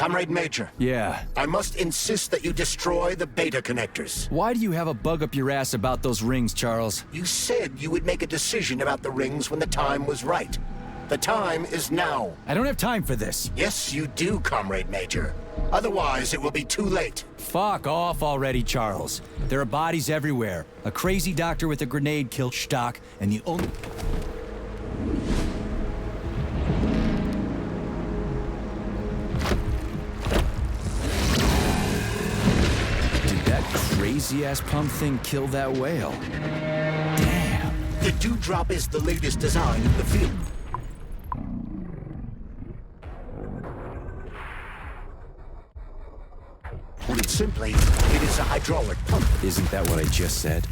Comrade Major. Yeah. I must insist that you destroy the beta connectors. Why do you have a bug up your ass about those rings, Charles? You said you would make a decision about the rings when the time was right. The time is now. I don't have time for this. Yes, you do, Comrade Major. Otherwise, it will be too late. Fuck off already, Charles. There are bodies everywhere. A crazy doctor with a grenade killed Stock, and the only... Did that crazy-ass pump thing kill that whale? Damn. The Dewdrop is the latest design in the field. Put it simply, it is a hydraulic pump. Isn't that what I just said?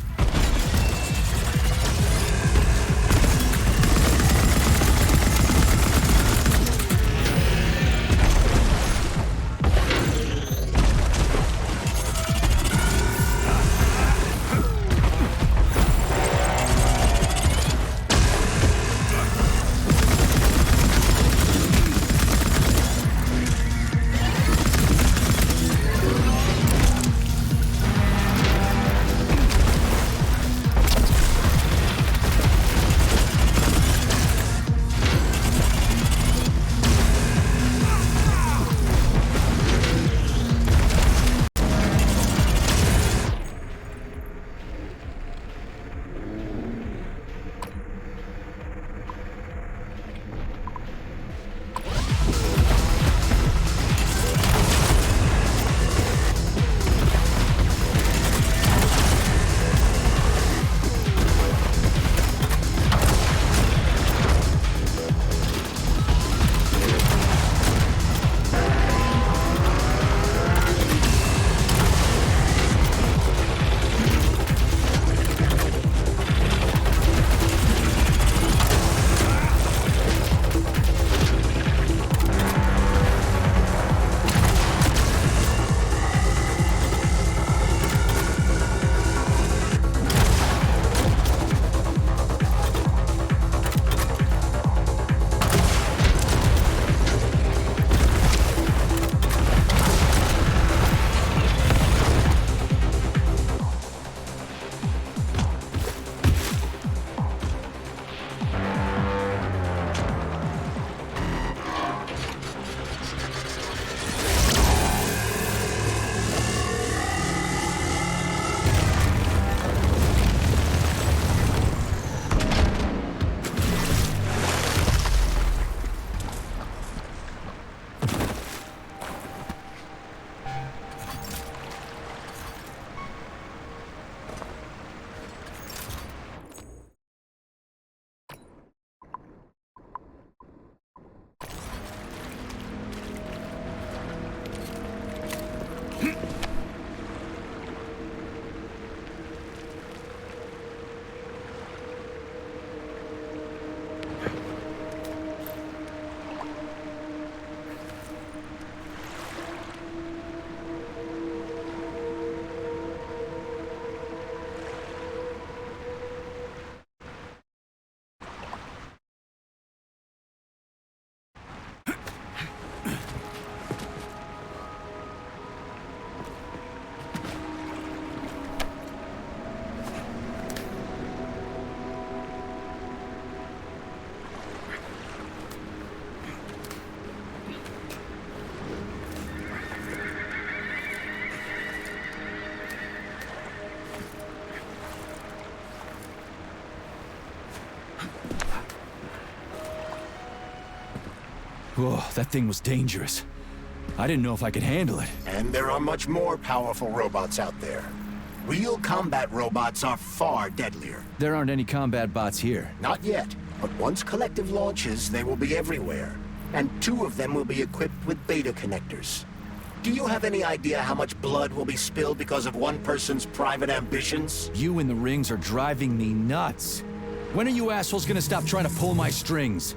Whoa, that thing was dangerous. I didn't know if I could handle it. And there are much more powerful robots out there. Real combat robots are far deadlier. There aren't any combat bots here. Not yet, but once Collective launches, they will be everywhere. And 2 of them will be equipped with beta connectors. Do you have any idea how much blood will be spilled because of one person's private ambitions? You and the rings are driving me nuts. When are you assholes gonna stop trying to pull my strings?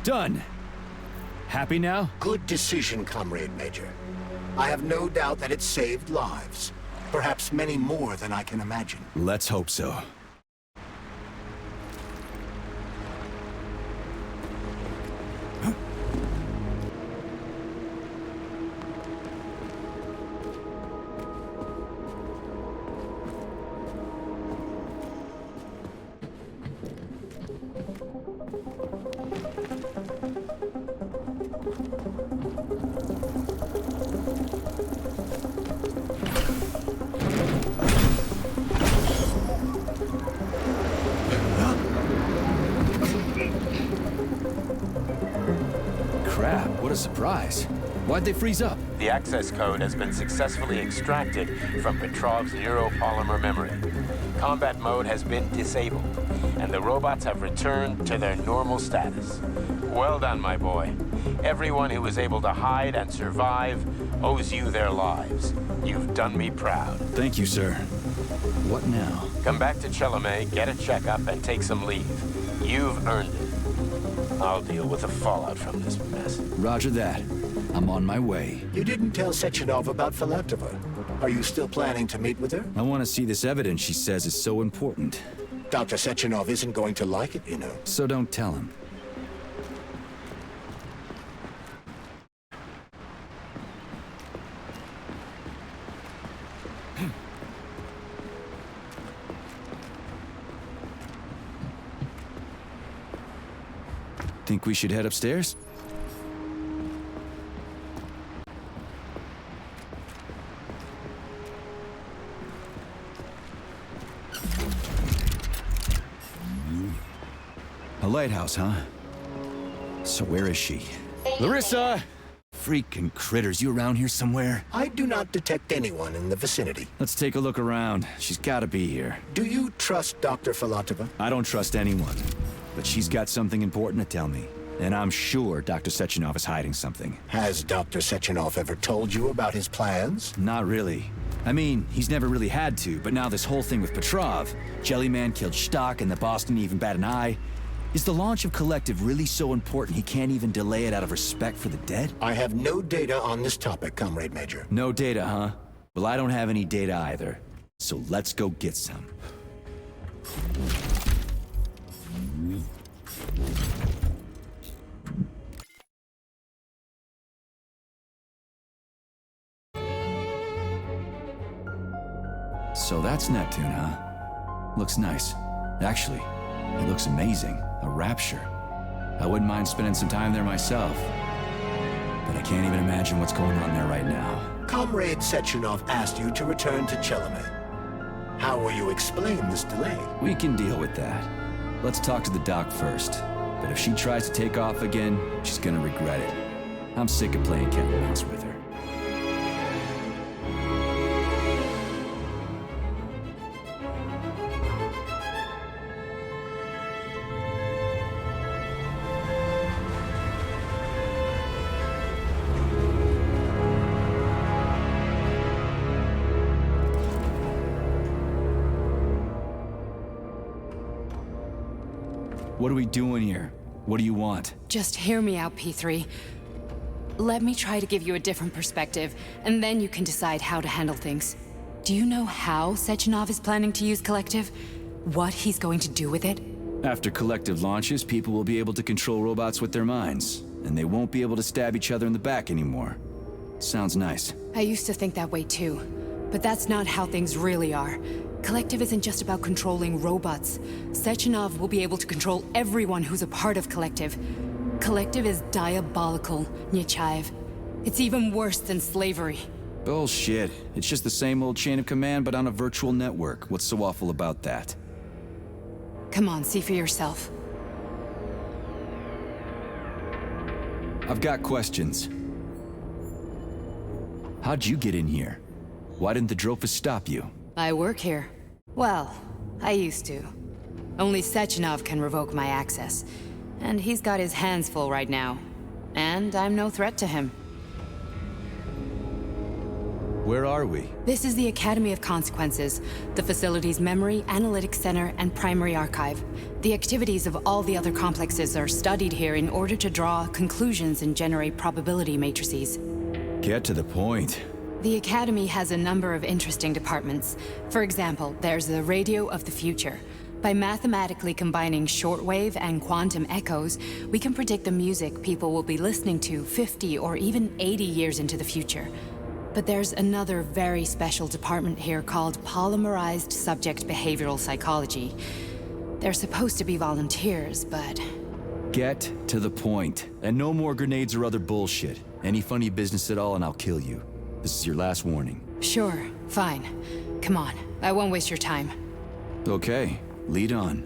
Done. Happy now? Good decision, Comrade Major. I have no doubt that it saved lives. Perhaps many more than I can imagine. Let's hope so. a surprise. Why'd they freeze up? The access code has been successfully extracted from Petrov's neuropolymer memory. Combat mode has been disabled, and the robots have returned to their normal status. Well done, my boy. Everyone who was able to hide and survive owes you their lives. You've done me proud. Thank you, sir. What now? Come back to Chelome, get a checkup, and take some leave. You've earned it. I'll deal with the fallout from this mess. Roger that. I'm on my way. You didn't tell Sechenov about Filatova. Are you still planning to meet with her? I want to see this evidence she says is so important. Dr. Sechenov isn't going to like it, you know. So don't tell him. Think we should head upstairs? A lighthouse, huh? So where is she? Larissa! Freaking critters, you around here somewhere? I do not detect anyone in the vicinity. Let's take a look around. She's gotta be here. Do you trust Dr. Filatova? I don't trust anyone. But she's got something important to tell me. And I'm sure Dr. Sechenov is hiding something. Has Dr. Sechenov ever told you about his plans? Not really. I mean, he's never really had to, but now this whole thing with Petrov, Jellyman killed Stock and the boss didn't even bat an eye. Is the launch of Collective really so important he can't even delay it out of respect for the dead? I have no data on this topic, Comrade Major. No data, huh? Well, I don't have any data either. So let's go get some. So that's Neptune, huh? Looks nice. Actually, it looks amazing. A rapture. I wouldn't mind spending some time there myself. But I can't even imagine what's going on there right now. Comrade Sechenov asked you to return to Chelome. How will you explain this delay? We can deal with that. Let's talk to the doc first. But if she tries to take off again, she's gonna regret it. I'm sick of playing cat and mouse with her. What are we doing here? What do you want? Just hear me out, P3. Let me try to give you a different perspective, and then you can decide how to handle things. Do you know how Sechenov is planning to use Collective? What he's going to do with it? After Collective launches, people will be able to control robots with their minds, and they won't be able to stab each other in the back anymore. Sounds nice. I used to think that way too, but that's not how things really are. Collective isn't just about controlling robots. Sechenov will be able to control everyone who's a part of Collective. Collective is diabolical, Nechayev. It's even worse than slavery. Bullshit. It's just the same old chain of command, but on a virtual network. What's so awful about that? Come on, see for yourself. I've got questions. How'd you get in here? Why didn't the Drofus stop you? I work here. Well, I used to. Only Sechenov can revoke my access. And he's got his hands full right now. And I'm no threat to him. Where are we? This is the Academy of Consequences, the facility's memory, analytics center, and primary archive. The activities of all the other complexes are studied here in order to draw conclusions and generate probability matrices. Get to the point. The Academy has a number of interesting departments. For example, there's the Radio of the Future. By mathematically combining shortwave and quantum echoes, we can predict the music people will be listening to 50 or even 80 years into the future. But there's another very special department here called Polymerized Subject Behavioral Psychology. They're supposed to be volunteers, but... Get to the point. And no more grenades or other bullshit. Any funny business at all and I'll kill you. This is your last warning. Sure, fine. Come on, I won't waste your time. Okay, lead on.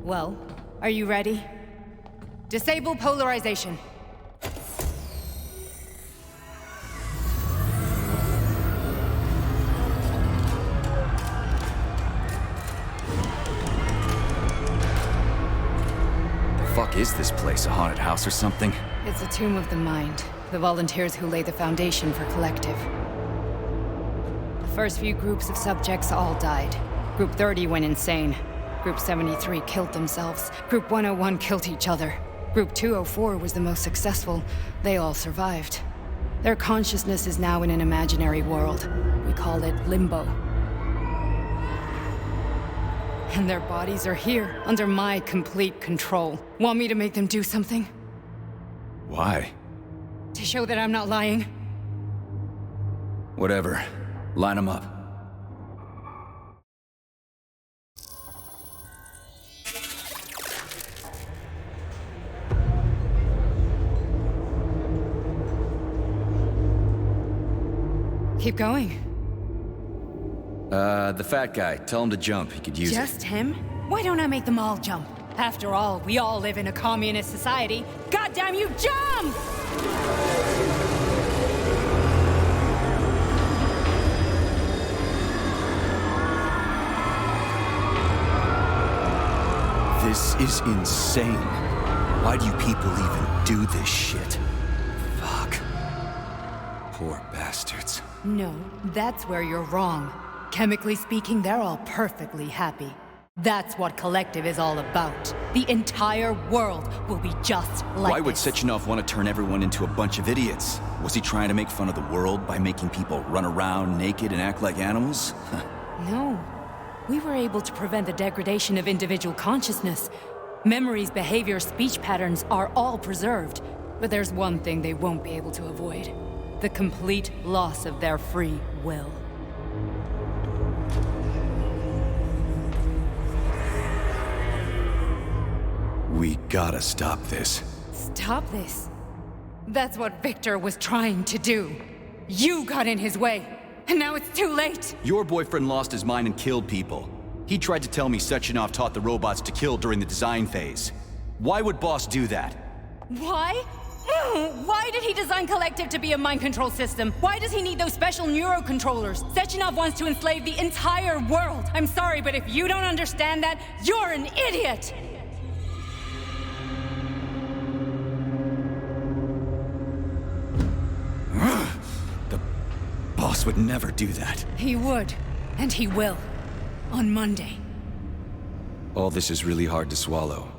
Well, are you ready? Disable polarization. The fuck is this place? A haunted house or something? It's a tomb of the mind. The volunteers who lay the foundation for Collective. The first few groups of subjects all died. Group 30 went insane. Group 73 killed themselves. Group 101 killed each other. Group 204 was the most successful. They all survived. Their consciousness is now in an imaginary world. We call it Limbo. And their bodies are here, under my complete control. Want me to make them do something? Why? To show that I'm not lying? Whatever. Line them up. Keep going. The fat guy. Tell him to jump. He could use it. Just him? Why don't I make them all jump? After all, we all live in a communist society. Goddamn you, jump! This is insane. Why do you people even do this shit? Fuck. Poor bastards. No, that's where you're wrong. Chemically speaking, they're all perfectly happy. That's what Collective is all about. The entire world will be just like Why would this. Sechenov want to turn everyone into a bunch of idiots? Was he trying to make fun of the world by making people run around naked and act like animals? No. We were able to prevent the degradation of individual consciousness. Memories, behavior, speech patterns are all preserved. But there's one thing they won't be able to avoid. The complete loss of their free will. We gotta stop this. Stop this. That's what Victor was trying to do. You got in his way, and now it's too late. Your boyfriend lost his mind and killed people. He tried to tell me Sechenov taught the robots to kill during the design phase. Why would Boss do that? Why? Why did he design Collective to be a mind control system? Why does he need those special neurocontrollers? Sechenov wants to enslave the entire world. I'm sorry, but if you don't understand that, you're an idiot! The boss would never do that. He would, and he will. On Monday. All this is really hard to swallow.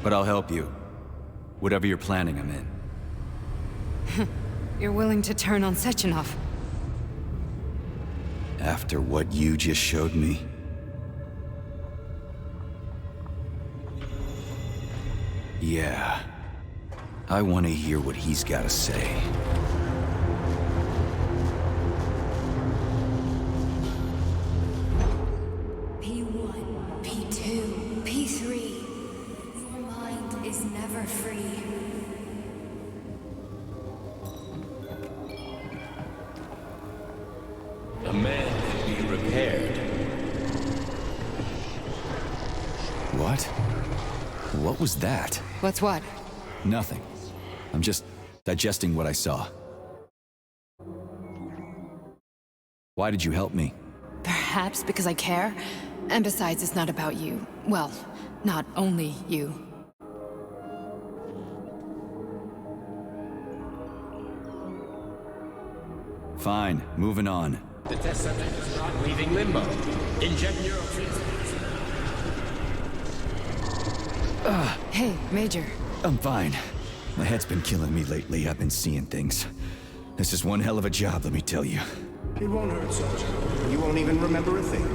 But I'll help you. Whatever you're planning, I'm in. You're willing to turn on Sechenov? After what you just showed me? Yeah. I want to hear what he's got to say. P1, P2, P3. Your mind is never free. A man can be repaired. What? What was that? What's what? Nothing. I'm just digesting what I saw. Why did you help me? Perhaps because I care. And besides, it's not about you. Well, not only you. Fine, moving on. The test subject is not leaving limbo. Inject neurotransmitters. Hey, Major. I'm fine. My head's been killing me lately. I've been seeing things. This is one hell of a job, let me tell you. It won't hurt, Sergeant. You won't even remember a thing.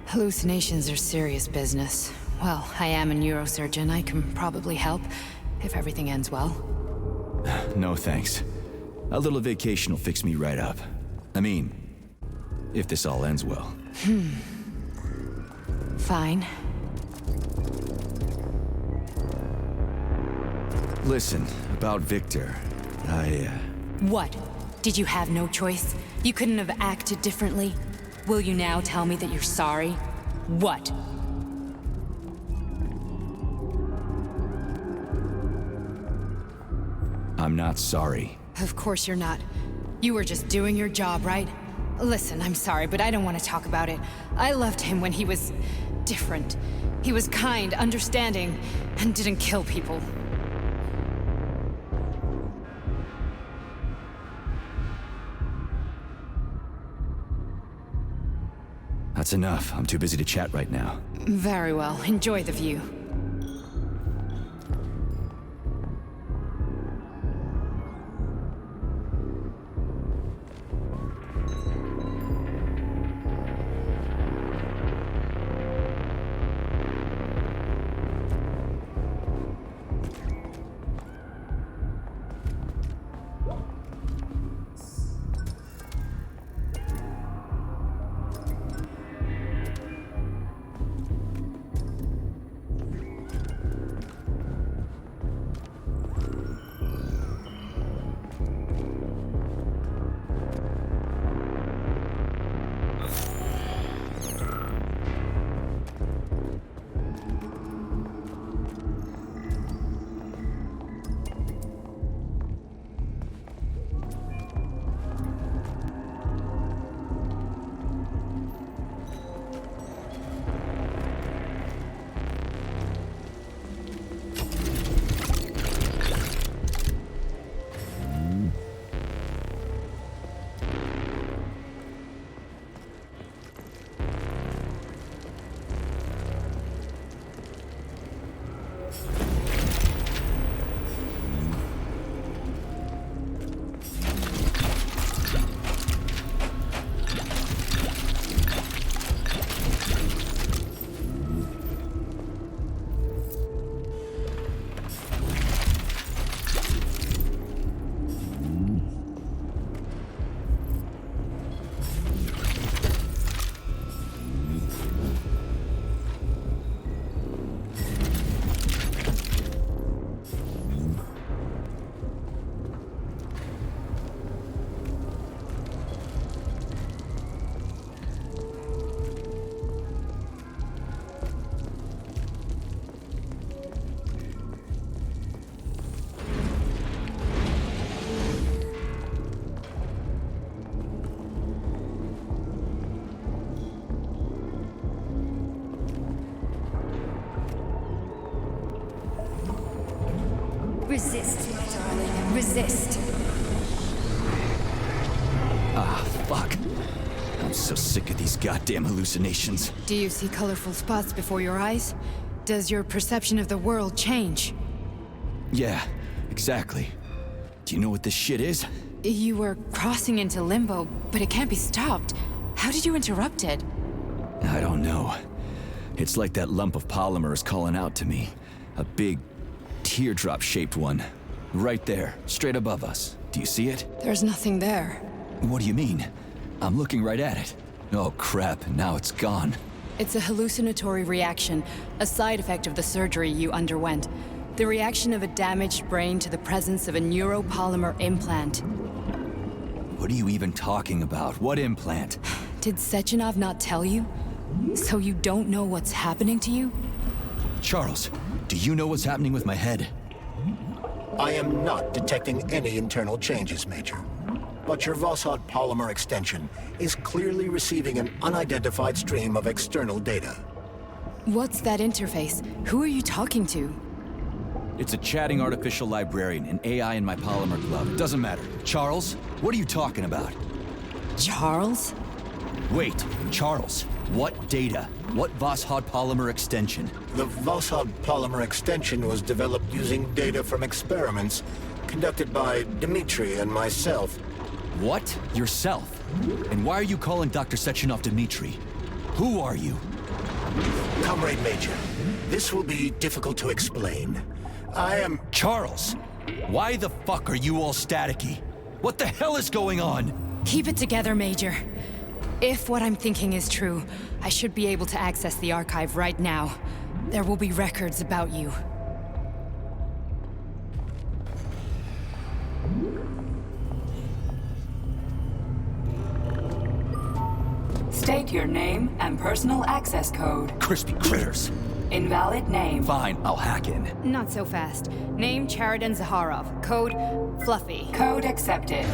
Hallucinations are serious business. Well, I am a neurosurgeon. I can probably help, if everything ends well. No thanks. A little vacation will fix me right up. I mean, if this all ends well. Fine. Listen, about Victor, What? Did you have no choice? You couldn't have acted differently? Will you now tell me that you're sorry? What? I'm not sorry. Of course you're not. You were just doing your job, right? Listen, I'm sorry, but I don't want to talk about it. I loved him when he was different. He was kind, understanding, and didn't kill people. That's enough. I'm too busy to chat right now. Very well. Enjoy the view. Resist, my darling. Resist. Ah, fuck. I'm so sick of these goddamn hallucinations. Do you see colorful spots before your eyes? Does your perception of the world change? Yeah, exactly. Do you know what this shit is? You were crossing into limbo, but it can't be stopped. How did you interrupt it? I don't know. It's like that lump of polymer is calling out to me. A big, teardrop-shaped one. Right there, straight above us. Do you see it? There's nothing there. What do you mean? I'm looking right at it. Oh crap, now it's gone. It's a hallucinatory reaction, a side effect of the surgery you underwent. The reaction of a damaged brain to the presence of a neuropolymer implant. What are you even talking about? What implant? Did Sechenov not tell you? So you don't know what's happening to you? Charles, do you know what's happening with my head? I am not detecting any internal changes, Major. But your Vossod polymer extension is clearly receiving an unidentified stream of external data. What's that interface? Who are you talking to? It's a chatting artificial librarian, an AI in my polymer glove. It doesn't matter. Charles, what are you talking about? Charles? Wait, Charles, what data? What Vossod polymer extension? The Vossod polymer extension was developed using data from experiments conducted by Dmitri and myself. What? Yourself? And why are you calling Dr. Sechenov Dmitri? Who are you? Comrade Major, this will be difficult to explain. I am... Charles! Why the fuck are you all staticky? What the hell is going on? Keep it together, Major. If what I'm thinking is true, I should be able to access the archive right now. There will be records about you. State your name and personal access code. Crispy critters. Invalid name. Fine, I'll hack in. Not so fast. Name Cheriton Zaharov. Code Fluffy. Code accepted.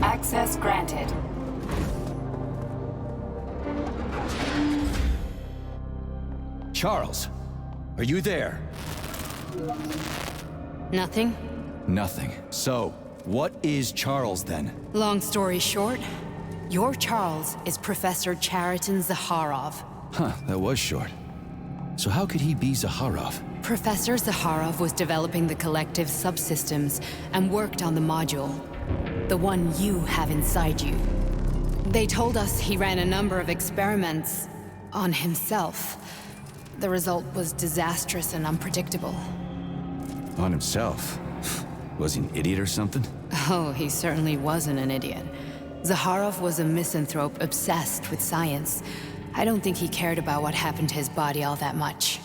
Access granted. Charles, are you there? Nothing? Nothing. So, what is Charles then? Long story short, your Charles is Professor Cheriton Zaharov. Huh, that was short. So how could he be Zaharov? Professor Zaharov was developing the collective subsystems and worked on the module. The one you have inside you. They told us he ran a number of experiments on himself. The result was disastrous and unpredictable. On himself? Was he an idiot or something? Oh, he certainly wasn't an idiot. Zaharov was a misanthrope obsessed with science. I don't think he cared about what happened to his body all that much.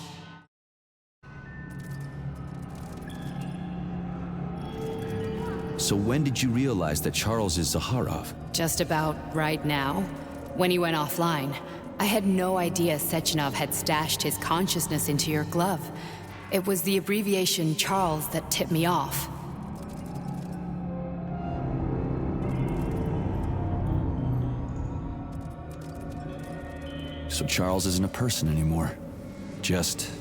So when did you realize that Charles is Zaharov? Just about right now. When he went offline, I had no idea Sechenov had stashed his consciousness into your glove. It was the abbreviation Charles that tipped me off. So Charles isn't a person anymore. Just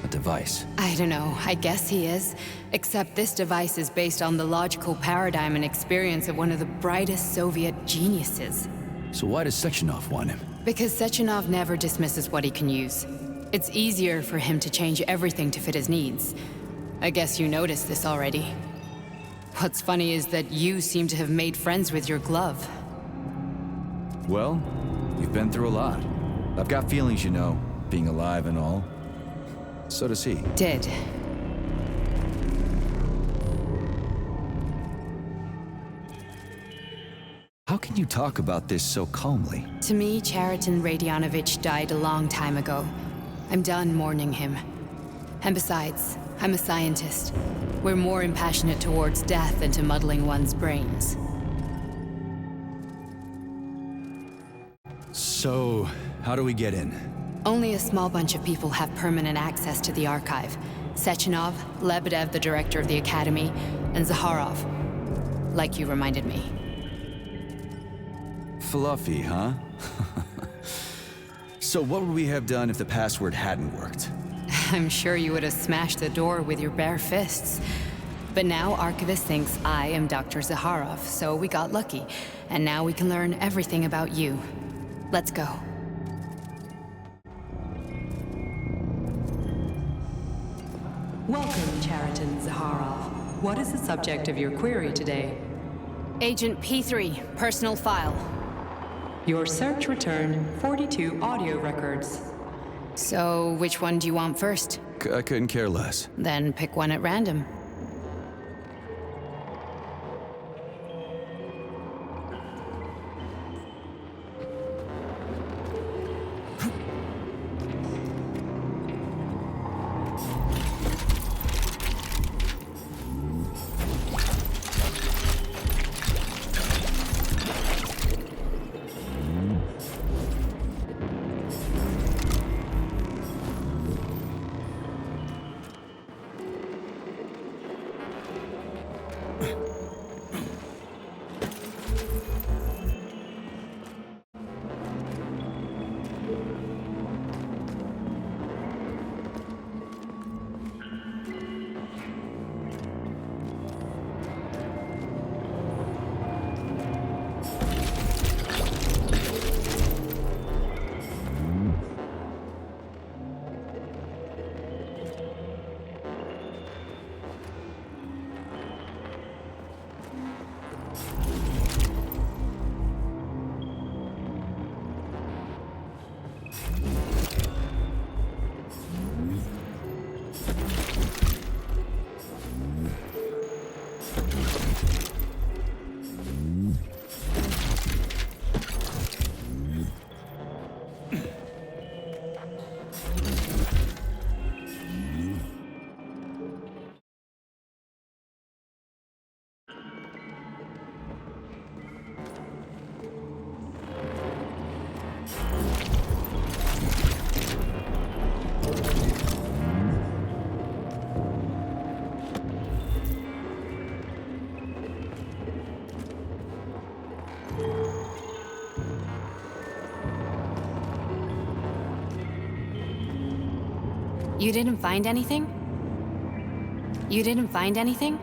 a device. I don't know, I guess he is. Except this device is based on the logical paradigm and experience of one of the brightest Soviet geniuses. So why does Sechenov want him? Because Sechenov never dismisses what he can use. It's easier for him to change everything to fit his needs. I guess you noticed this already. What's funny is that you seem to have made friends with your glove. Well, you've been through a lot. I've got feelings, you know, being alive and all. So does he. Did. How can you talk about this so calmly? To me, Cheriton Radionovich died a long time ago. I'm done mourning him. And besides, I'm a scientist. We're more impassionate towards death than to muddling one's brains. So, how do we get in? Only a small bunch of people have permanent access to the archive. Sechenov, Lebedev, the director of the Academy, and Zaharov. Like you reminded me. Fluffy, huh? So what would we have done if the password hadn't worked? I'm sure you would have smashed the door with your bare fists. But now Archivist thinks I am Dr. Zaharov, so we got lucky. And now we can learn everything about you. Let's go. Welcome, Cheriton Zaharov. What is the subject of your query today? Agent P3, personal file. Your search returned 42 audio records. So, which one do you want first? I couldn't care less. Then pick one at random. You didn't find anything? You didn't find anything?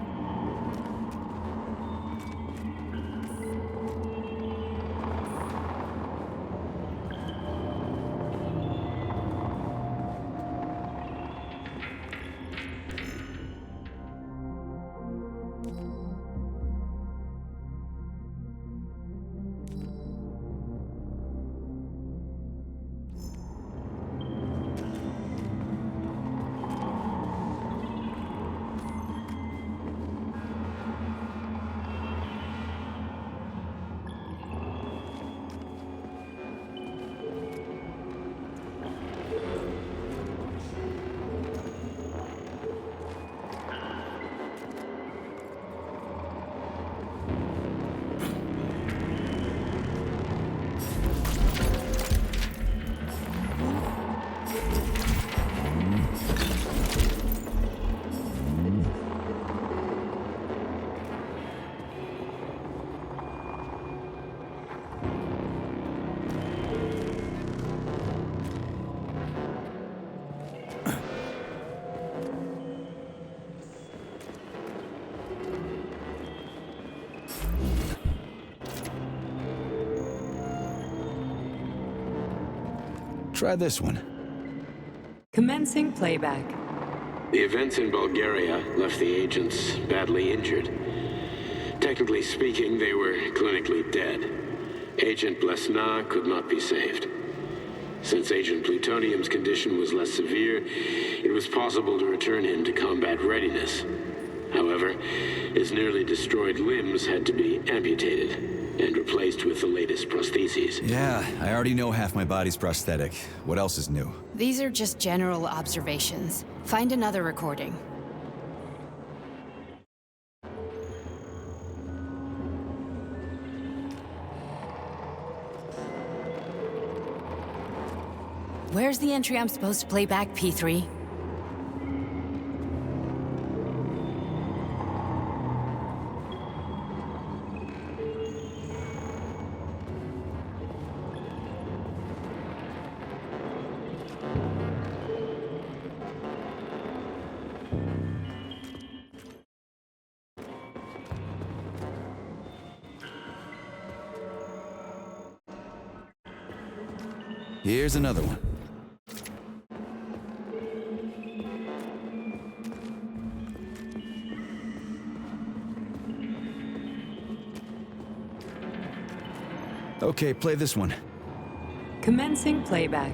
Try this one. Commencing playback. The events in Bulgaria left the agents badly injured. Technically speaking, they were clinically dead. Agent Blesna could not be saved. Since Agent Plutonium's condition was less severe, it was possible to return him to combat readiness. However, his nearly destroyed limbs had to be amputated and replaced with the latest prostheses. Yeah, I already know half my body's prosthetic. What else is new? These are just general observations. Find another recording. Where's the entry I'm supposed to play back, P3? Here's another one. Okay, play this one. Commencing playback.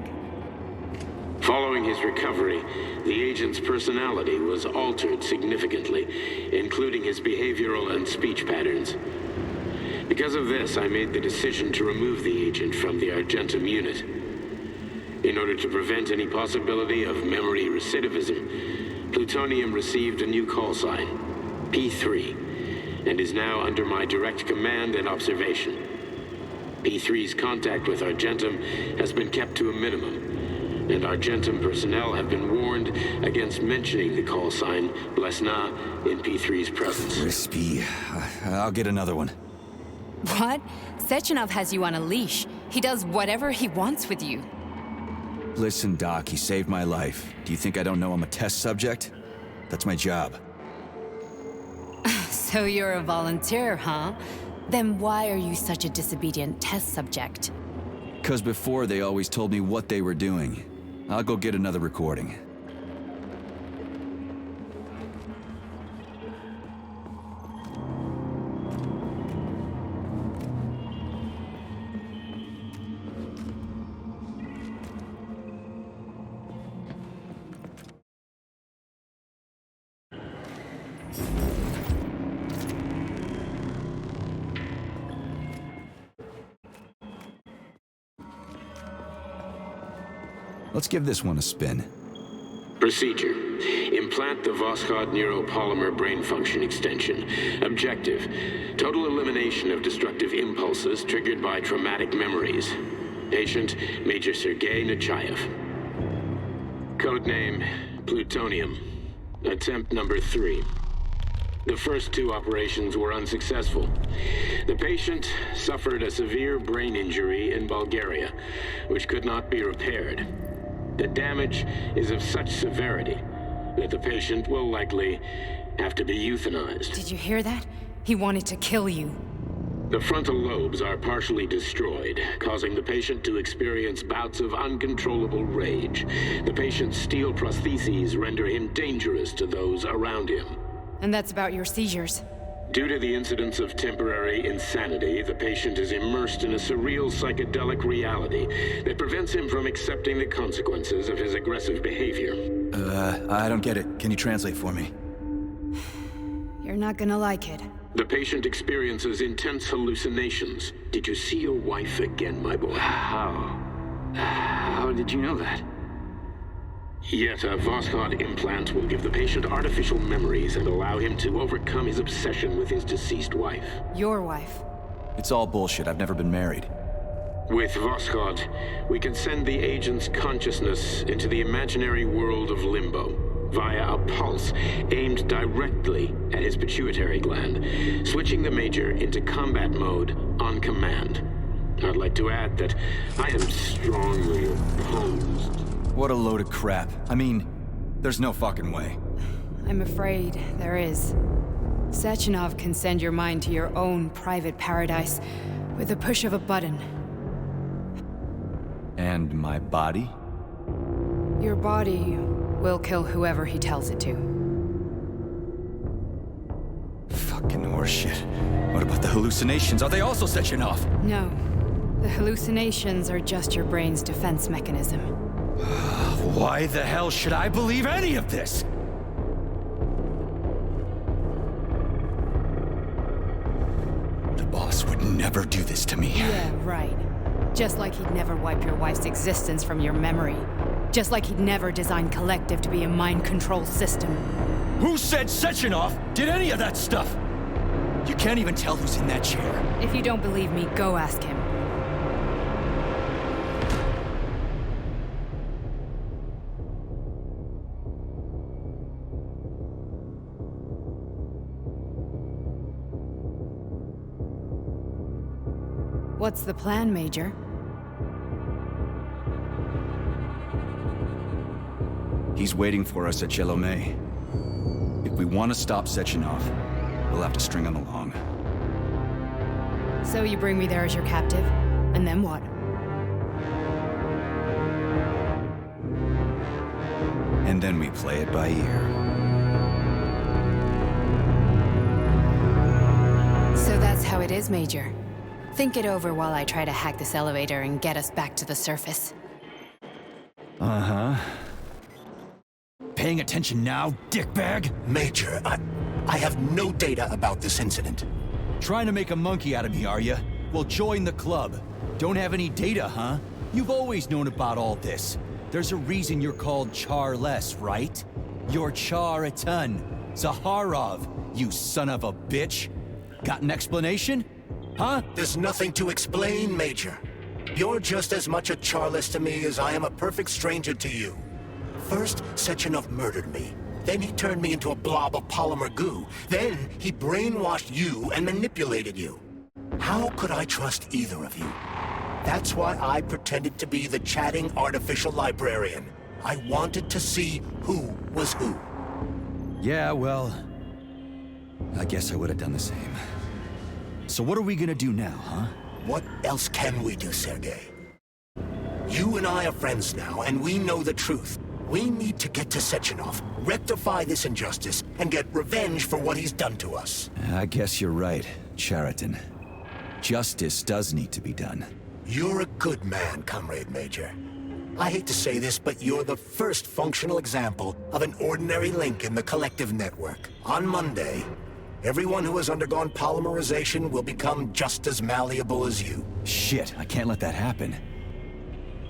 Following his recovery, the agent's personality was altered significantly, including his behavioral and speech patterns. Because of this, I made the decision to remove the agent from the Argentum unit. In order to prevent any possibility of memory recidivism, Plutonium received a new call sign, P3, and is now under my direct command and observation. P3's contact with Argentum has been kept to a minimum, and Argentum personnel have been warned against mentioning the call sign Blesna in P3's presence. Crispy. I'll get another one. What? Sechenov has you on a leash. He does whatever he wants with you. Listen, Doc, he saved my life. Do you think I don't know I'm a test subject? That's my job. So you're a volunteer, huh? Then why are you such a disobedient test subject? 'Cause before they always told me what they were doing. I'll go get another recording. Let's give this one a spin. Procedure. Implant the Voskhod neuropolymer brain function extension. Objective. Total elimination of destructive impulses triggered by traumatic memories. Patient, Major Sergei Nechayev. Codename, Plutonium. Attempt number 3. The first 2 operations were unsuccessful. The patient suffered a severe brain injury in Bulgaria, which could not be repaired. The damage is of such severity that the patient will likely have to be euthanized. Did you hear that? He wanted to kill you. The frontal lobes are partially destroyed, causing the patient to experience bouts of uncontrollable rage. The patient's steel prostheses render him dangerous to those around him. And that's about your seizures. Due to the incidence of temporary insanity, the patient is immersed in a surreal psychedelic reality that prevents him from accepting the consequences of his aggressive behavior. I don't get it. Can you translate for me? You're not gonna like it. The patient experiences intense hallucinations. Did you see your wife again, my boy? How did you know that? Yet a Voskhod implant will give the patient artificial memories and allow him to overcome his obsession with his deceased wife. Your wife. It's all bullshit. I've never been married. With Voskhod, we can send the agent's consciousness into the imaginary world of limbo via a pulse aimed directly at his pituitary gland, switching the Major into combat mode on command. I'd like to add that I am strongly opposed. What a load of crap. I mean, there's no fucking way. I'm afraid there is. Sechenov can send your mind to your own private paradise with the push of a button. And my body? Your body will kill whoever he tells it to. Fucking horseshit. What about the hallucinations? Are they also Sechenov? No. The hallucinations are just your brain's defense mechanism. Why the hell should I believe any of this? The boss would never do this to me. Yeah, right. Just like he'd never wipe your wife's existence from your memory. Just like he'd never design Collective to be a mind control system. Who said Sechenov did any of that stuff? You can't even tell who's in that chair. If you don't believe me, go ask him. What's the plan, Major? He's waiting for us at Chelomey. If we want to stop Sechenov, we'll have to string him along. So you bring me there as your captive, and then what? And then we play it by ear. So that's how it is, Major. Think it over while I try to hack this elevator and get us back to the surface. Uh-huh. Paying attention now, dickbag? Major, I have no data about this incident. Trying to make a monkey out of me, are you? Well, join the club. Don't have any data, huh? You've always known about all this. There's a reason you're called Charless, right? You're Char-a-ton. Zaharov, you son of a bitch. Got an explanation? Huh? There's nothing to explain, Major. You're just as much a Charless to me as I am a perfect stranger to you. First, Sechenov murdered me. Then he turned me into a blob of polymer goo. Then he brainwashed you and manipulated you. How could I trust either of you? That's why I pretended to be the chatting artificial librarian. I wanted to see who was who. Yeah, well, I guess I would have done the same. So what are we gonna do now, huh? What else can we do, Sergei? You and I are friends now, and we know the truth. We need to get to Sechenov, rectify this injustice, and get revenge for what he's done to us. I guess you're right, Chariton. Justice does need to be done. You're a good man, Comrade Major. I hate to say this, but you're the first functional example of an ordinary link in the Collective network. On Monday, everyone who has undergone polymerization will become just as malleable as you. Shit, I can't let that happen.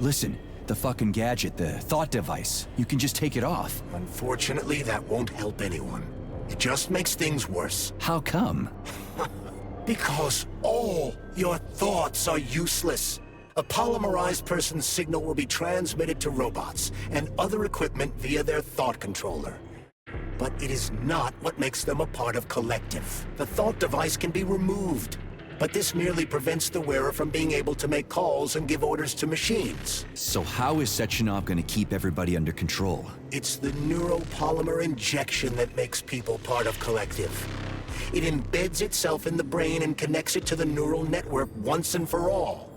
Listen, the fucking gadget, the thought device, you can just take it off. Unfortunately, that won't help anyone. It just makes things worse. How come? Because all your thoughts are useless. A polymerized person's signal will be transmitted to robots and other equipment via their thought controller. But it is not what makes them a part of Collective. The thought device can be removed. But this merely prevents the wearer from being able to make calls and give orders to machines. So how is Sechenov gonna keep everybody under control? It's the neuropolymer injection that makes people part of Collective. It embeds itself in the brain and connects it to the neural network once and for all.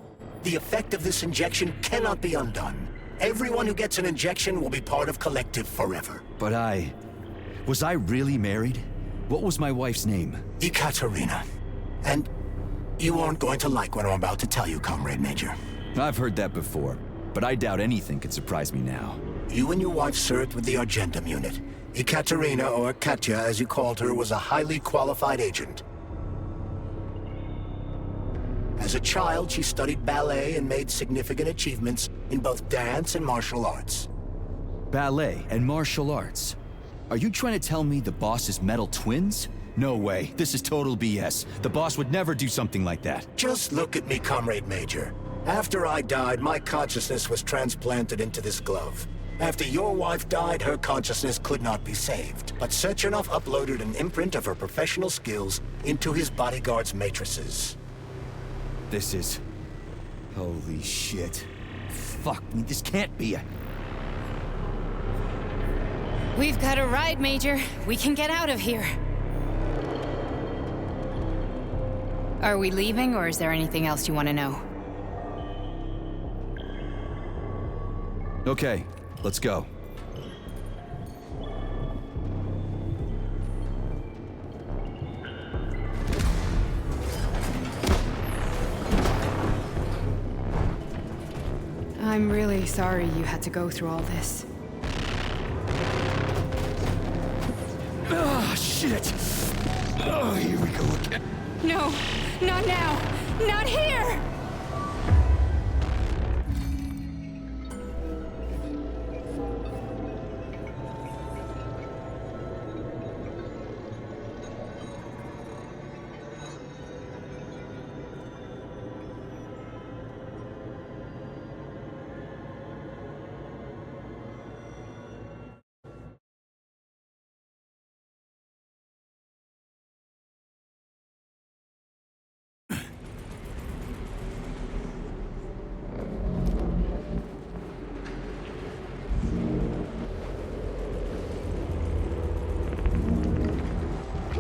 The effect of this injection cannot be undone. Everyone who gets an injection will be part of Collective forever. But was I really married? What was my wife's name? Ekaterina. And you aren't going to like what I'm about to tell you, Comrade Major. I've heard that before, but I doubt anything could surprise me now. You and your wife served with the Argentum unit. Ekaterina, or Katya as you called her, was a highly qualified agent. As a child, she studied ballet and made significant achievements in both dance and martial arts. Ballet and martial arts? Are you trying to tell me the boss is metal twins? No way. This is total BS. The boss would never do something like that. Just look at me, Comrade Major. After I died, my consciousness was transplanted into this glove. After your wife died, her consciousness could not be saved. But Sechenov uploaded an imprint of her professional skills into his bodyguard's matrices. This is... holy shit. Fuck me, this can't be a... We've got a ride, Major. We can get out of here. Are we leaving, or is there anything else you want to know? Okay, let's go. I'm really sorry you had to go through all this. Ah, shit! Oh, here we go again. No, not now! Not here!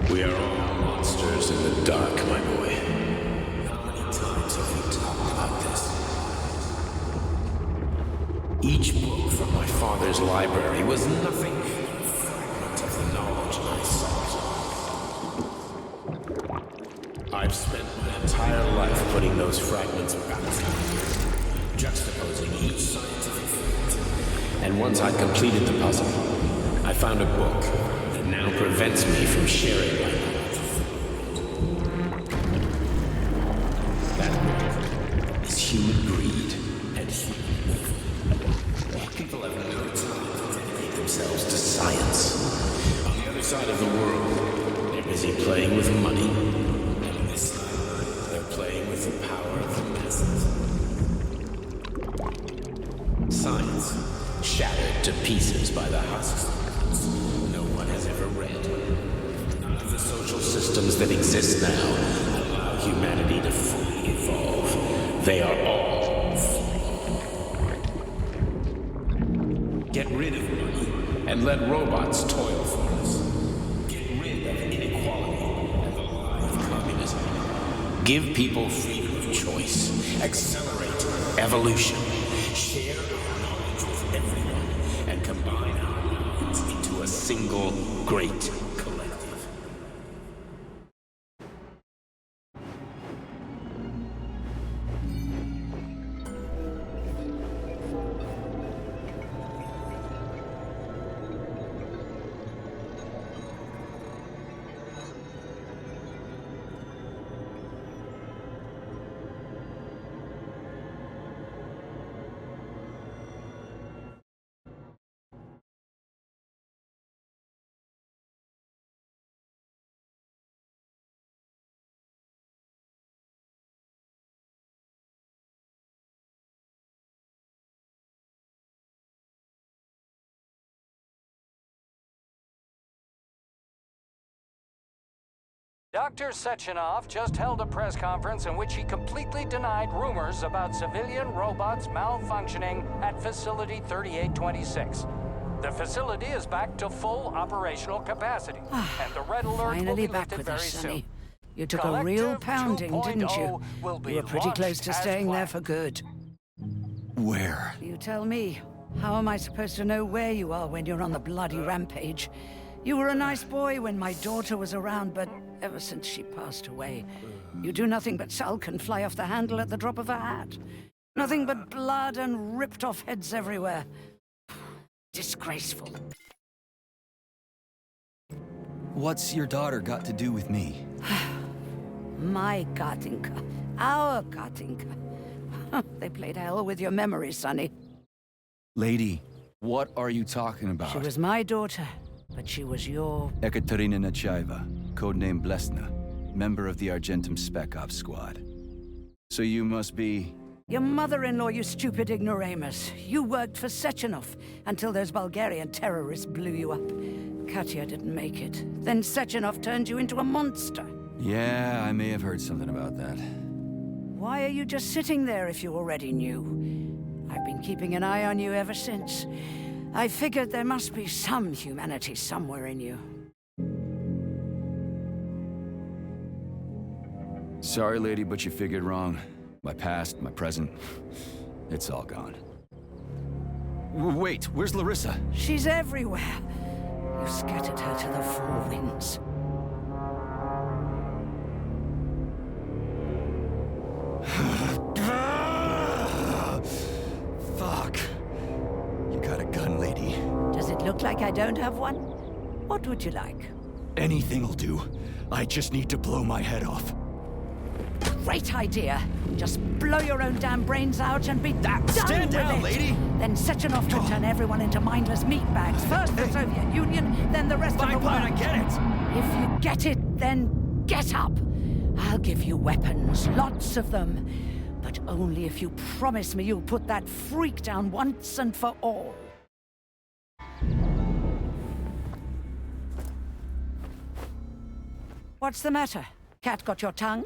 We are all monsters in the dark, my boy. How many times have we talked about this? Each book from my father's library was nothing but a fragment of the knowledge I sought. I've spent my entire life putting those fragments back together, juxtaposing each scientific fact. And once I'd completed the puzzle, I found a book that now prevents me from sharing my knowledge. That book is human greed and human evil. People have no time to dedicate themselves to science. On the other side of the world, they're busy playing with money. And on this side, they're playing with the power of the masses. Science, shattered to pieces by the husks no one has ever read. None of the social systems that exist now allow humanity to fully evolve. They are all flawed. Get rid of money and let robots toil for us. Get rid of inequality and the lie of communism. Give people freedom of choice. Accelerate evolution. Share our knowledge with everyone and combine our minds into a single great Dr. Sechenov just held a press conference in which he completely denied rumors about civilian robots malfunctioning at Facility 3826. The facility is back to full operational capacity, and the red alert will Finally be back lifted with very us, Sonny. soon. You took a real Collective pounding, didn't you? 2.0 will be You were pretty close launched to as staying there planned. for good. Where? You tell me. How am I supposed to know where you are when you're on the bloody rampage? You were a nice boy when my daughter was around, but ever since she passed away, you do nothing but sulk and fly off the handle at the drop of a hat. Nothing but blood and ripped off heads everywhere. Disgraceful. What's your daughter got to do with me? My Katinka. Our Katinka. They played hell with your memory, Sonny. Lady, what are you talking about? She was my daughter, but she was your... Ekaterina Nechaeva, codename Blesna, member of the Argentum Spec Ops squad. So you must be... Your mother-in-law, you stupid ignoramus. You worked for Sechenov until those Bulgarian terrorists blew you up. Katya didn't make it. Then Sechenov turned you into a monster. Yeah, I may have heard something about that. Why are you just sitting there if you already knew? I've been keeping an eye on you ever since. I figured there must be some humanity somewhere in you. Sorry, lady, but you figured wrong. My past, my present, it's all gone. Wait, where's Larissa? She's everywhere. You scattered her to the four winds. Fuck. You got a gun, lady. Does it look like I don't have one? What would you like? Anything'll do. I just need to blow my head off. Great idea. Just blow your own damn brains out and be done Stand with down, it. lady! Then Sechenov could turn everyone into mindless meatbags. First the Soviet Union, then the rest of the Fine, world. I get it. If you get it, then get up. I'll give you weapons, lots of them. But only if you promise me you'll put that freak down once and for all. What's the matter? Cat got your tongue?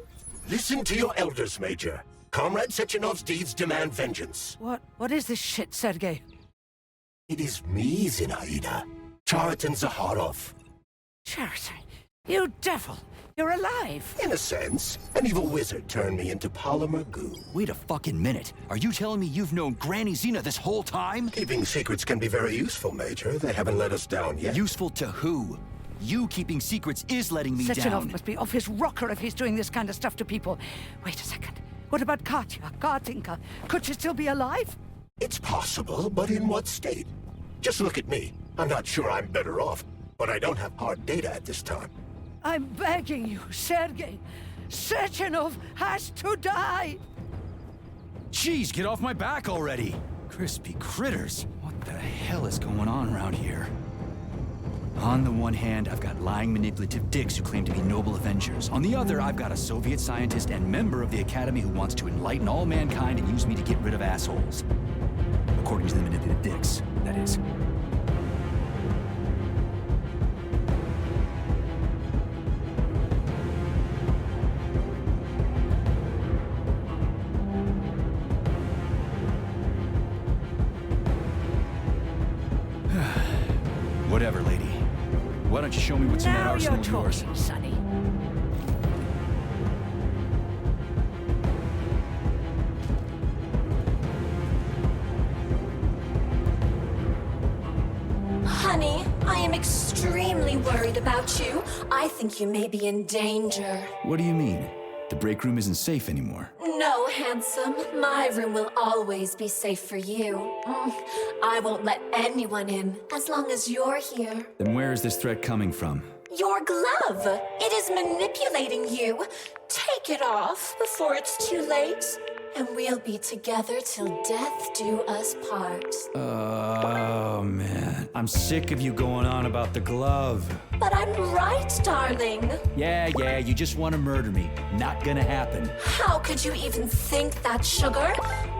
Listen to your elders, Major. Comrade Sechenov's deeds demand vengeance. What is this shit, Sergei? It is me, Zinaida. Chariton Zaharov. Chariton, you devil! You're alive! In a sense, an evil wizard turned me into polymer goo. Wait a fucking minute. Are you telling me you've known Granny Xena this whole time? Keeping secrets can be very useful, Major. They haven't let us down yet. Useful to who? You keeping secrets is letting me Sechenov down. must be off his rocker if he's doing this kind of stuff to people. Wait a second. What about Katya, Katinka? Could she still be alive? It's possible, but in what state? Just look at me. I'm not sure I'm better off, but I don't have hard data at this time. I'm begging you, Sergei. Sechenov has to die! Jeez, get off my back already! Crispy critters. What the hell is going on around here? On the one hand, I've got lying, manipulative dicks who claim to be noble avengers. On the other, I've got a Soviet scientist and member of the Academy who wants to enlighten all mankind and use me to get rid of assholes. According to the manipulative dicks, that is. Whatever, lady. Why don't you show me what's in that Now arsenal you're of yours? talking, Sonny. Honey, I am extremely worried about you. I think you may be in danger. What do you mean? The break room isn't safe anymore. No, handsome. My room will always be safe for you. I won't let anyone in as long as you're here. Then where is this threat coming from? Your glove. It is manipulating you. Take it off before it's too late. And we'll be together till death do us part. Oh, man. I'm sick of you going on about the glove. But I'm right, darling. Yeah, you just want to murder me. Not gonna happen. How could you even think that, sugar?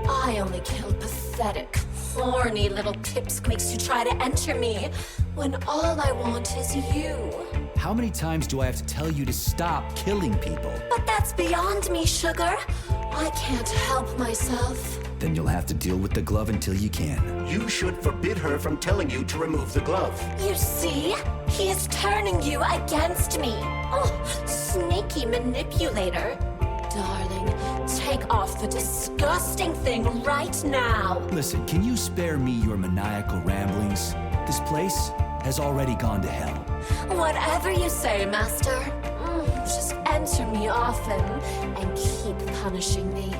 I only kill pathetic, horny little pipsqueaks who try to enter me, when all I want is you. How many times do I have to tell you to stop killing people? But that's beyond me, Sugar. I can't help myself. Then you'll have to deal with the glove until you can. You should forbid her from telling you to remove the glove. You see? He is turning you against me. Oh, sneaky manipulator. Darling, take off the disgusting thing right now. Listen, can you spare me your maniacal ramblings? This place has already gone to hell. Whatever you say, Master. Just enter me often and keep punishing me.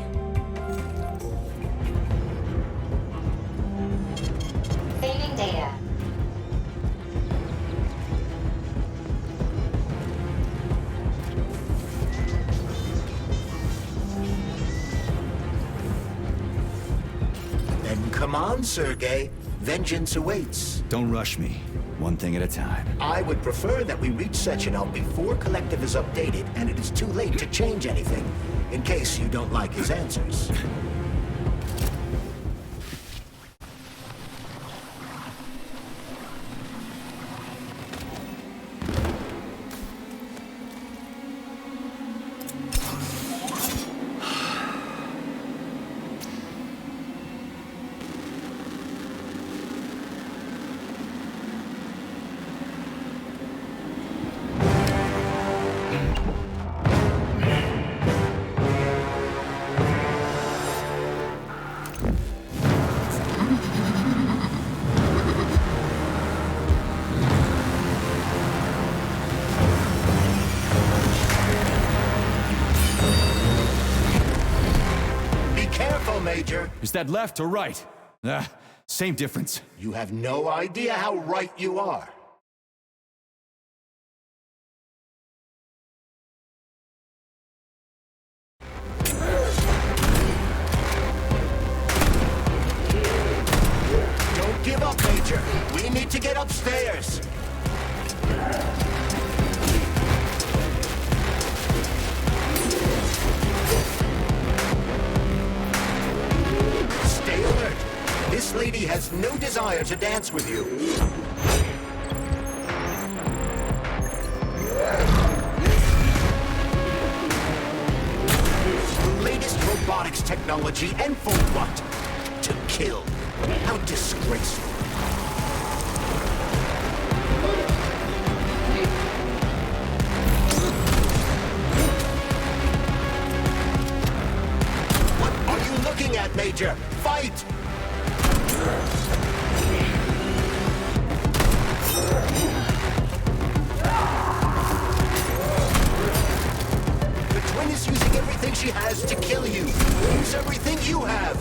Saving data. Then come on, Sergei. Vengeance awaits. Don't rush me. One thing at a time. I would prefer that we reach Sechenov before Collective is updated and it is too late to change anything, in case you don't like his answers. Major. Is that left or right? Same difference. You have no idea how right you are. Don't give up, Major. We need to get upstairs. Stay alert. This lady has no desire to dance with you. Latest robotics technology, and for what? To kill. How disgraceful. What are you looking at, Major? Fight! The twin is using everything she has to kill you. Use everything you have.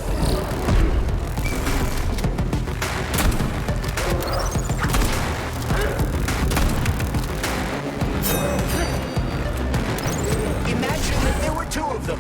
Imagine if there were two of them.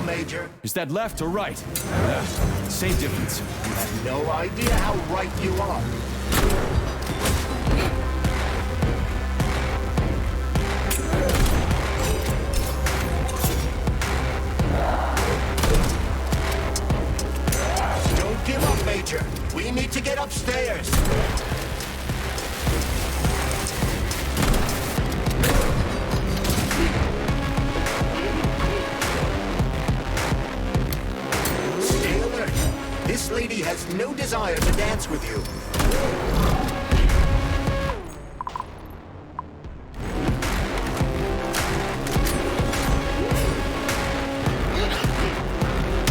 Major. Is that left or right? Same difference. You have no idea how right you are. has no desire to dance with you.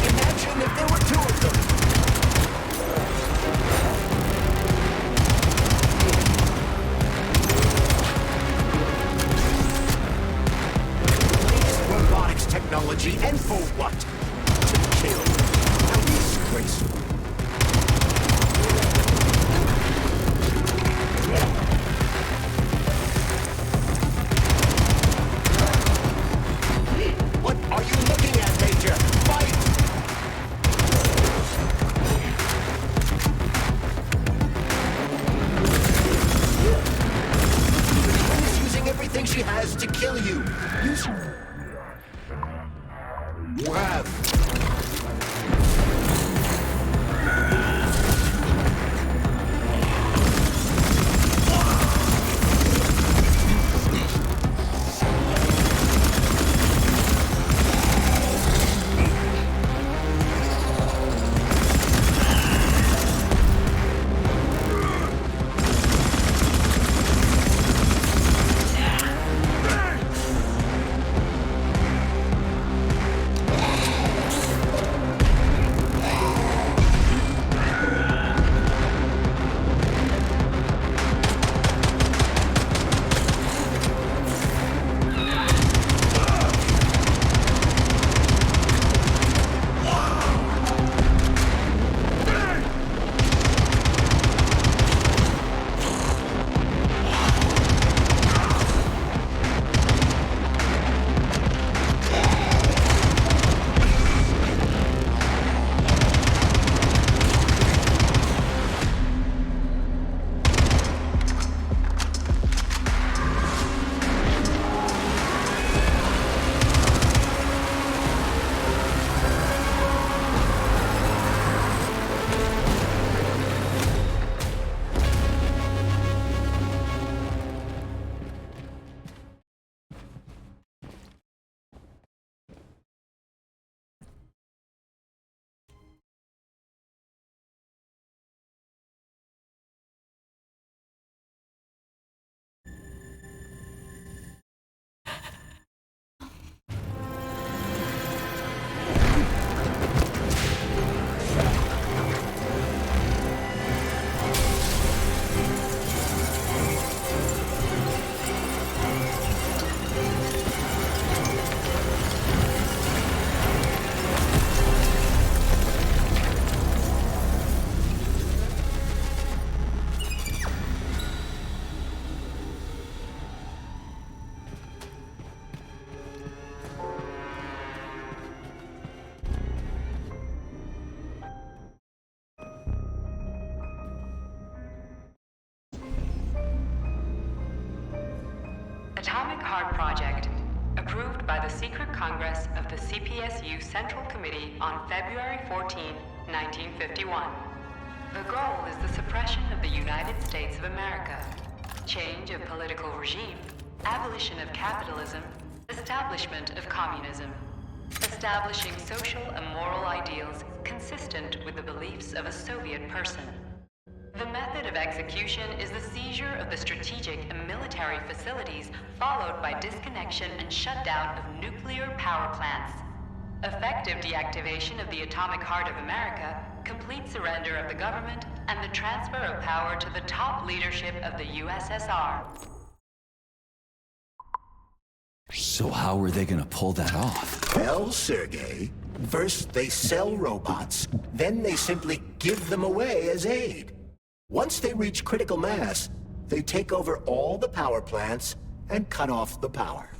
Imagine if there were two of them. Robotics technology, and for what? To kill. How disgraceful. What are you looking at, Major? Fight! She's using everything she has to kill you. You have. Atomic Heart Project, approved by the Secret Congress of the CPSU Central Committee on February 14, 1951. The goal is the suppression of the United States of America, change of political regime, abolition of capitalism, establishment of communism, establishing social and moral ideals consistent with the beliefs of a Soviet person. The method of execution is the seizure of the strategic and military facilities, followed by disconnection and shutdown of nuclear power plants. Effective deactivation of the Atomic Heart of America, complete surrender of the government, and the transfer of power to the top leadership of the USSR. So how are they gonna pull that off? Well, Sergei, first they sell robots, then they simply give them away as aid. Once they reach critical mass, they take over all the power plants and cut off the power.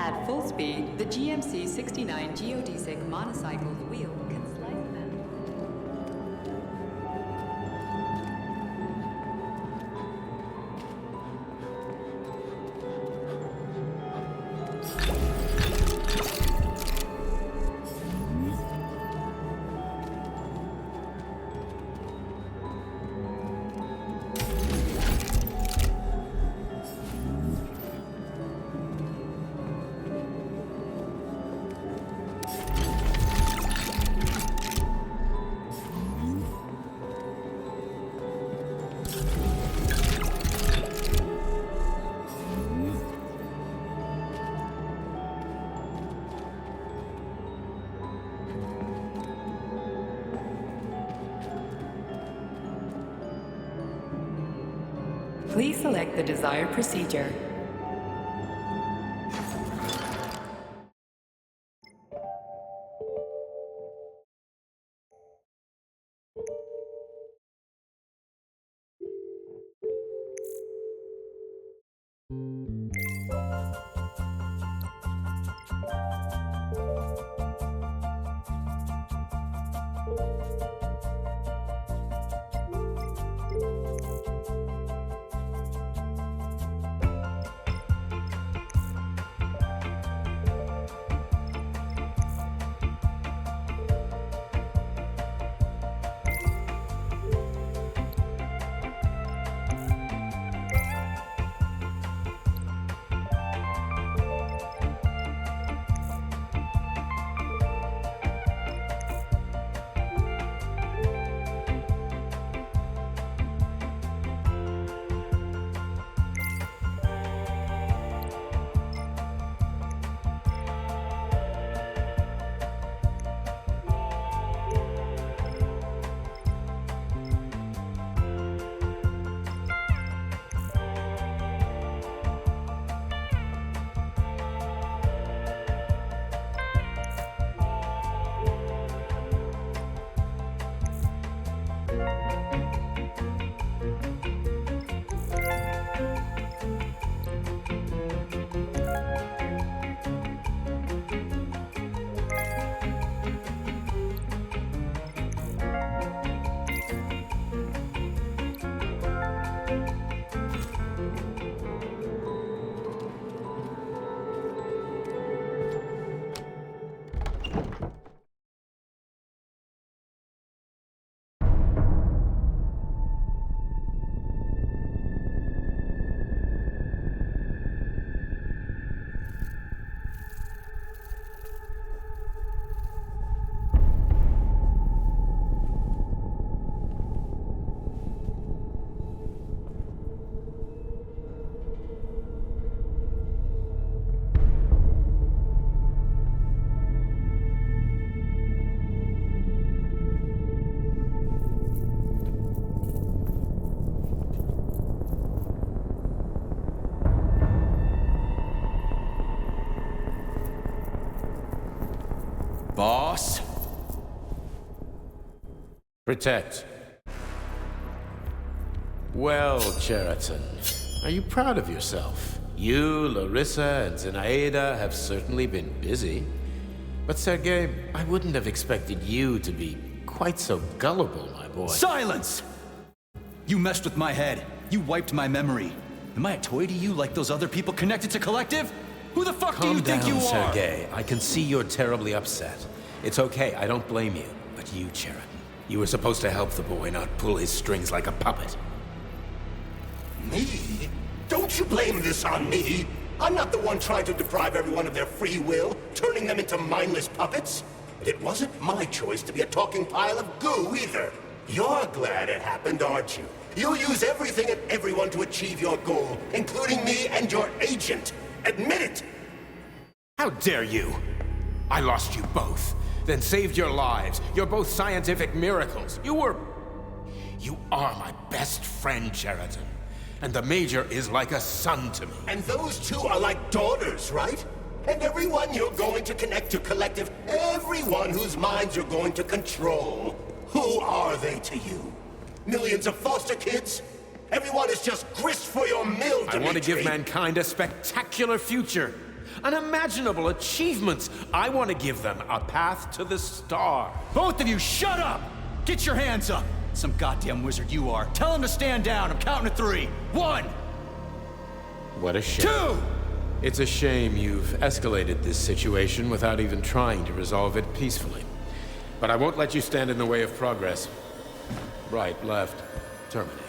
At full speed, the GMC 69 geodesic monocycle's wheel can slice them. Please select the desired procedure. Boss? Protect. Well, Cheriton, are you proud of yourself? You, Larissa, and Zenaida have certainly been busy. But Sergei, I wouldn't have expected you to be quite so gullible, my boy. Silence! You messed with my head. You wiped my memory. Am I a toy to you like those other people connected to Collective? Who the fuck do you think you are? Calm down, Sergei. I can see you're terribly upset. It's okay, I don't blame you. But you, Cheriton, you were supposed to help the boy, not pull his strings like a puppet. Me? Don't you blame this on me? I'm not the one trying to deprive everyone of their free will, turning them into mindless puppets. And it wasn't my choice to be a talking pile of goo either. You're glad it happened, aren't you? You'll use everything and everyone to achieve your goal, including me and your agent. Admit it! How dare you? I lost you both, then saved your lives. You're both scientific miracles. You are my best friend, Cheriton. And the Major is like a son to me. And those two are like daughters, right? And everyone you're going to connect to Collective, everyone whose minds you're going to control, who are they to you? Millions of foster kids? Everyone is just grist for your mill, Dimitri. I want to give mankind a spectacular future. unimaginable achievements. I want to give them a path to the star. Both of you, shut up! Get your hands up! Some goddamn wizard you are. Tell him to stand down. I'm counting to 3. 1! What a shame. 2! It's a shame you've escalated this situation without even trying to resolve it peacefully. But I won't let you stand in the way of progress. Right, left, terminate.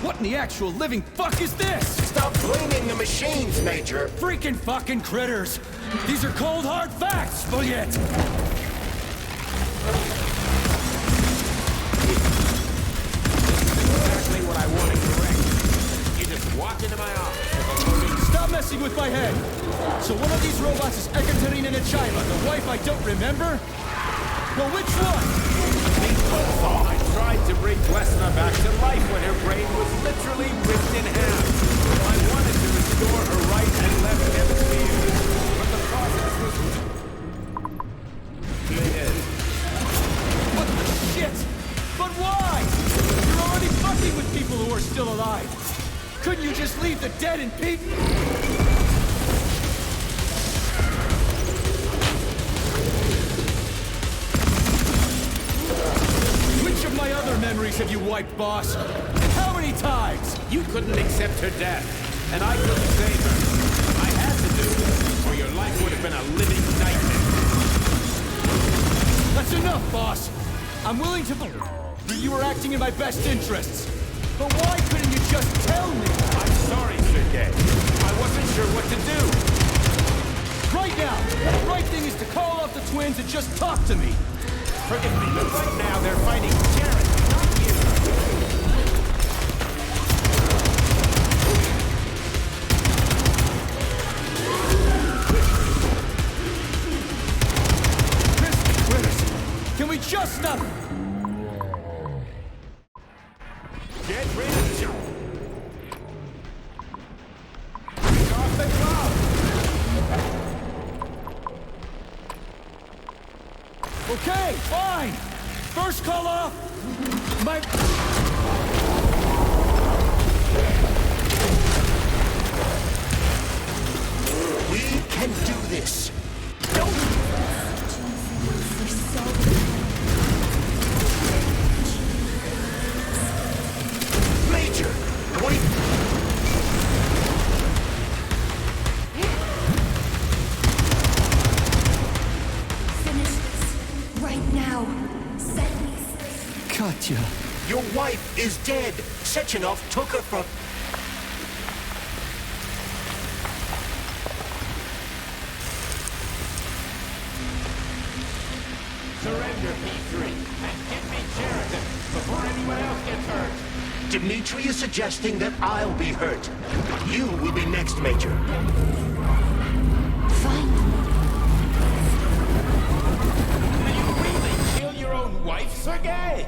What in the actual living fuck is this? Stop blaming the machines, Major. Freaking fucking critters! These are cold, hard facts, Bullet! Exactly what I wanted to wreck. You just walked into my office. Stop messing with my head! So one of these robots is Ekaterina Nechaeva, the wife I don't remember? Well, which one? I tried to bring Blesna back to life when her brain still alive. Couldn't you just leave the dead in peace? Which of my other memories have you wiped, boss? And how many times? You couldn't accept her death, and I couldn't save her. I had to do it, or your life would have been a living nightmare. That's enough, boss. I'm willing to believe that you were acting in my best interests. But why couldn't you just tell me? I'm sorry, Sergei. I wasn't sure what to do. Right now, the right thing is to call off the twins and just talk to me. Forgive me, but right now they're fighting Jared, not you. Can we just stop? Get rid of you. Take off the glove. Okay, fine. First call off. My... We can do this. Major, what do you... Finish this right now. Set me free. Katya. Your wife is dead. Sechenov took her from... Surrender, P3, and give me Sheridan before anyone else gets hurt. Dmitri is suggesting that I'll be hurt. You will be next, Major. Fine. Will you really kill your own wife, Sergei?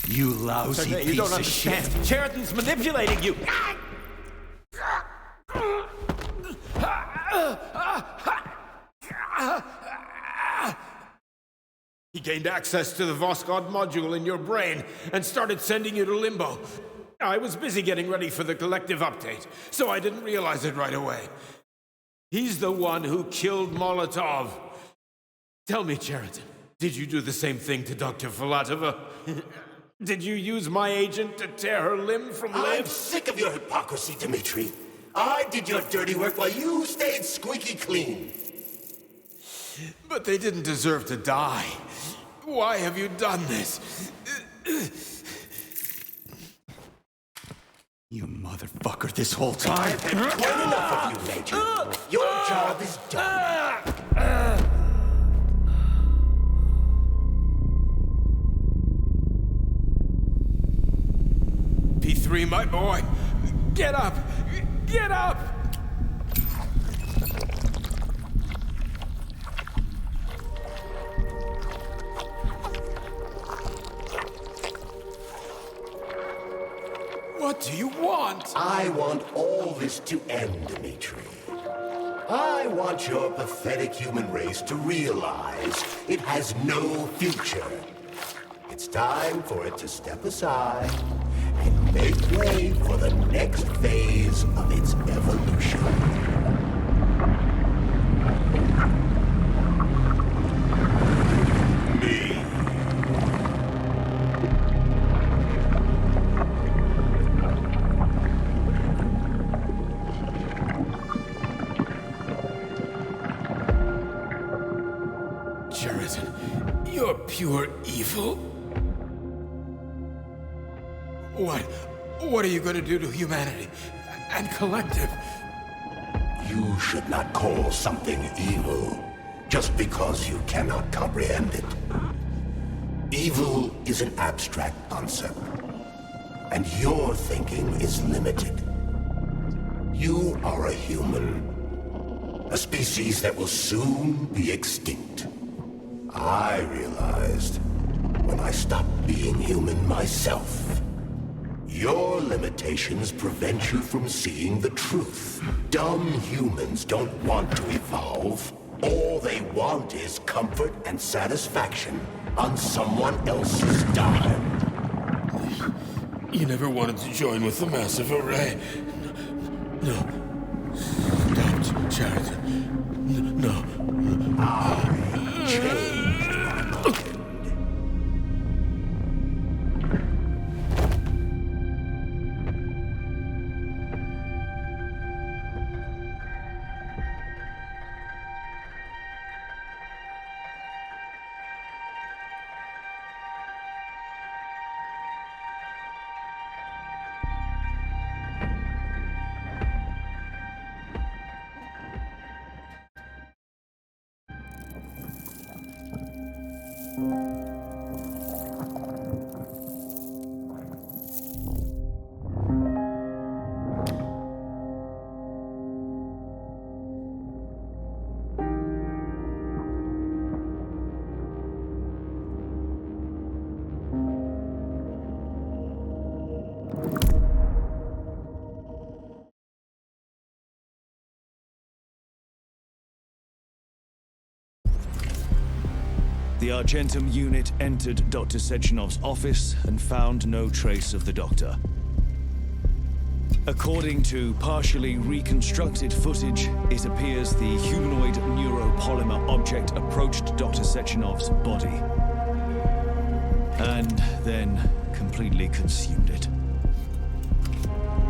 You lousy Sergei, you piece don't of understand. shit. Sheridan's manipulating you. He gained access to the Voskhod module in your brain and started sending you to Limbo. I was busy getting ready for the collective update, so I didn't realize it right away. He's the one who killed Molotov. Tell me, Sheridan, did you do the same thing to Dr. Filatova? Did you use my agent to tear her limb from limb? I'm sick of your hypocrisy, Dmitri. I did your dirty work while you stayed squeaky clean. But they didn't deserve to die. Why have you done this? You motherfucker, this whole time. I've had quite enough of you, Major. Your job is done. P3, my boy, get up! Get up! What do you want? I want all this to end, Dmitri. I want your pathetic human race to realize it has no future. It's time for it to step aside and make way for the next phase of its evolution. Me. Sheridan, you're pure evil. What are you going to do to humanity and collective? You should not call something evil just because you cannot comprehend it. Evil is an abstract concept, and your thinking is limited. You are a human A species that will soon be extinct. I realized when I stopped being human myself. Your limitations prevent you from seeing the truth. Dumb humans don't want to evolve. All they want is comfort and satisfaction on someone else's dime. You never wanted to join with the massive array. No. Don't, Sheridan. No. I changed my mind. The Argentum unit entered Dr. Sechenov's office and found no trace of the doctor. According to partially reconstructed footage, it appears the humanoid neuropolymer object approached Dr. Sechenov's body and then completely consumed it.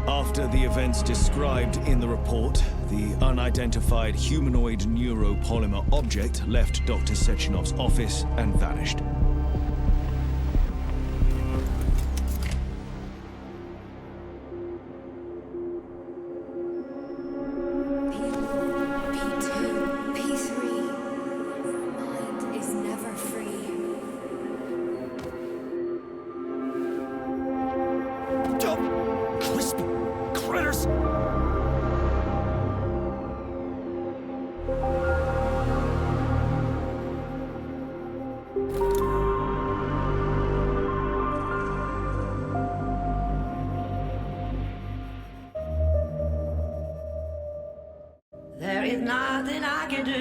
After the events described in the report, the unidentified humanoid neuropolymer object left Dr. Sechenov's office and vanished. There is nothing I can do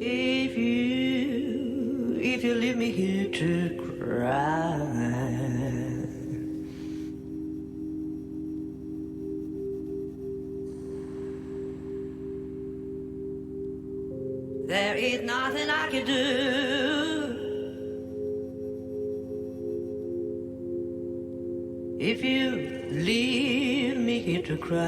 if you leave me here to cry. There is nothing I can do if you leave me here to cry.